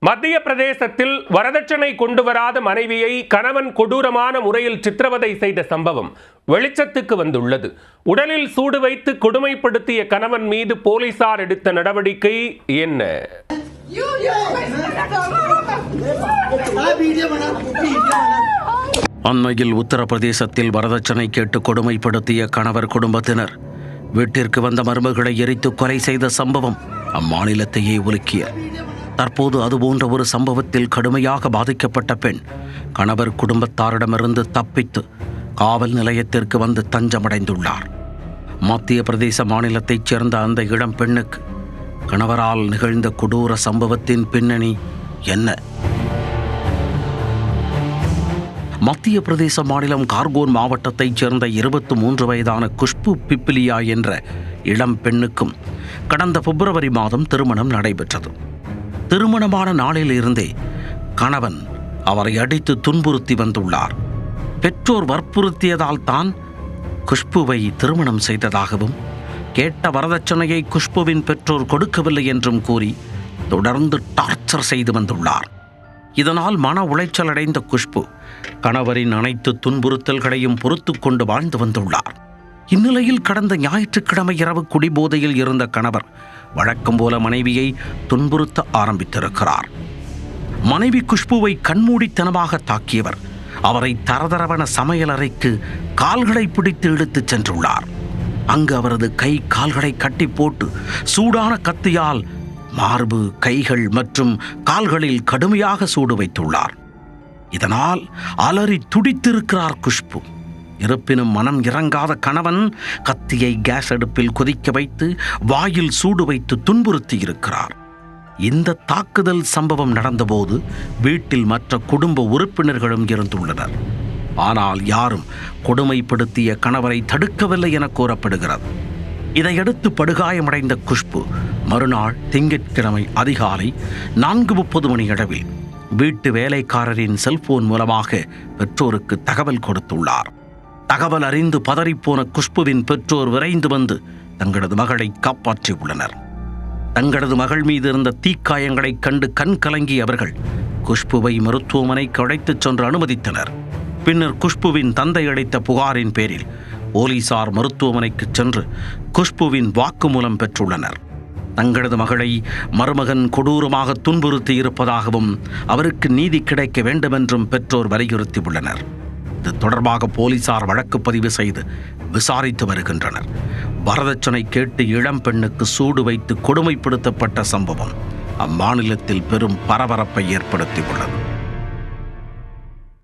மத்திய பிரதேசத்தில் வரதட்சணை கொண்டு வராத மனைவியை கணவன் கொடூரமான முறையில் சித்திரவதை செய்த சம்பவம் வெளிச்சத்துக்கு வந்துள்ளது. உடலில் சூடு வைத்து கொடுமைப்படுத்திய கணவன் மீது போலீசார் எடுத்த நடவடிக்கை என்ன? அண்மையில் உத்தரப்பிரதேசத்தில் வரதட்சணை கேட்டு கொடுமைப்படுத்திய கணவர் குடும்பத்தினர் வீட்டிற்கு வந்த மருமகளை எரித்து கொலை செய்த சம்பவம் அம்மாநிலத்தையே உலுக்கியது. தற்போது அதுபோன்ற ஒரு சம்பவத்தில் கடுமையாக பாதிக்கப்பட்ட பெண் கணவர் குடும்பத்தாரிடமிருந்து தப்பித்து காவல் நிலையத்திற்கு வந்து தஞ்சமடைந்துள்ளார். மத்திய பிரதேச மாநிலத்தைச் சேர்ந்த அந்த இளம் பெண்ணுக்கு கணவரால் நிகழ்ந்த கொடூர சம்பவத்தின் பின்னணி என்ன? மத்திய பிரதேச மாநிலம் கார்கோன் மாவட்டத்தைச் சேர்ந்த 23 வயதான குஷ்பு பிப்லியா என்ற இளம் பெண்ணுக்கும் கடந்த பிப்ரவரி மாதம் திருமணம் நடைபெற்றது. திருமணமான நாளில் இருந்தே கணவன் அவரை அடித்து துன்புறுத்தி வந்துள்ளார். பெற்றோர் வற்புறுத்தியதால் தான் குஷ்புவை திருமணம் செய்ததாகவும், கேட்ட வரதட்சணையை குஷ்புவின் பெற்றோர் கொடுக்கவில்லை என்றும் கூறி தொடர்ந்து டார்ச்சர் செய்து வந்துள்ளார். இதனால் மன உளைச்சல் அடைந்த குஷ்பு கணவரின் அனைத்து துன்புறுத்தல்களையும் பொறுத்து கொண்டு வாழ்ந்து வந்துள்ளார். இந்நிலையில் கடந்த ஞாயிற்றுக்கிழமை இரவு குடிபோதையில் இருந்த கணவர் வழக்கம் போல மனைவியை துன்புறுத்த ஆரம்பித்திருக்கிறார். மனைவி குஷ்புவை கண்மூடித்தனமாக தாக்கியவர் அவரை தரதரவன சமையலறைக்கு கால்களை பிடித்து இழுத்துச் சென்றுள்ளார். அங்கு அவரது கை கால்களை கட்டி போட்டு சூடான கத்தியால் மார்பு, கைகள் மற்றும் கால்களில் கடுமையாக சூடு வைத்துள்ளார். இதனால் அலறி துடித்திருக்கிறார் குஷ்பு. இருப்பினும் மனம் இறங்காத கணவன் கத்தியை கேஸ் அடுப்பில் கொதிக்க வைத்து வாயில் சூடு வைத்து துன்புறுத்தி இருக்கிறார். இந்த தாக்குதல் சம்பவம் நடந்தபோது வீட்டில் மற்ற குடும்ப உறுப்பினர்களும் இருந்துள்ளனர். ஆனால் யாரும் கொடுமைப்படுத்திய கணவரை தடுக்கவில்லை என கூறப்படுகிறது. இதையடுத்து படுகாயமடைந்த குஷ்பு மறுநாள் திங்கட்கிழமை அதிகாலை 4:30 மணி அளவில் வீட்டு வேலைக்காரரின் செல்போன் மூலமாக பெற்றோருக்கு தகவல் கொடுத்துள்ளார். தகவல் அறிந்து பதறிப்போன குஷ்புவின் பெற்றோர் விரைந்து வந்து தங்களது மகளை காப்பாற்றியுள்ளனர். தங்களது மகள் மீது இருந்த தீக்காயங்களை கண்டு கண் கலங்கிய அவர்கள் குஷ்புவை மருத்துவமனைக்கு அழைத்துச் சென்று அனுமதித்தனர். பின்னர் குஷ்புவின் தந்தை அளித்த புகாரின் பேரில் போலீசார் மருத்துவமனைக்கு சென்று குஷ்புவின் வாக்குமூலம் பெற்றுள்ளனர். தங்களது மகளை மருமகன் கொடூரமாக துன்புறுத்தி இருப்பதாகவும் அவருக்கு நீதி கிடைக்க வேண்டுமென்றும் பெற்றோர் வலியுறுத்தியுள்ளனர். இது தொடர்பாக போலீசார் வழக்கு பதிவு செய்து விசாரித்து வருகின்றனர். வரதட்சணை கேட்டு இளம் பெண்ணுக்கு சூடு வைத்து கொடுமைப்படுத்தப்பட்ட சம்பவம் அம்மாநிலத்தில் பெரும் பரபரப்பை ஏற்படுத்தியுள்ளது.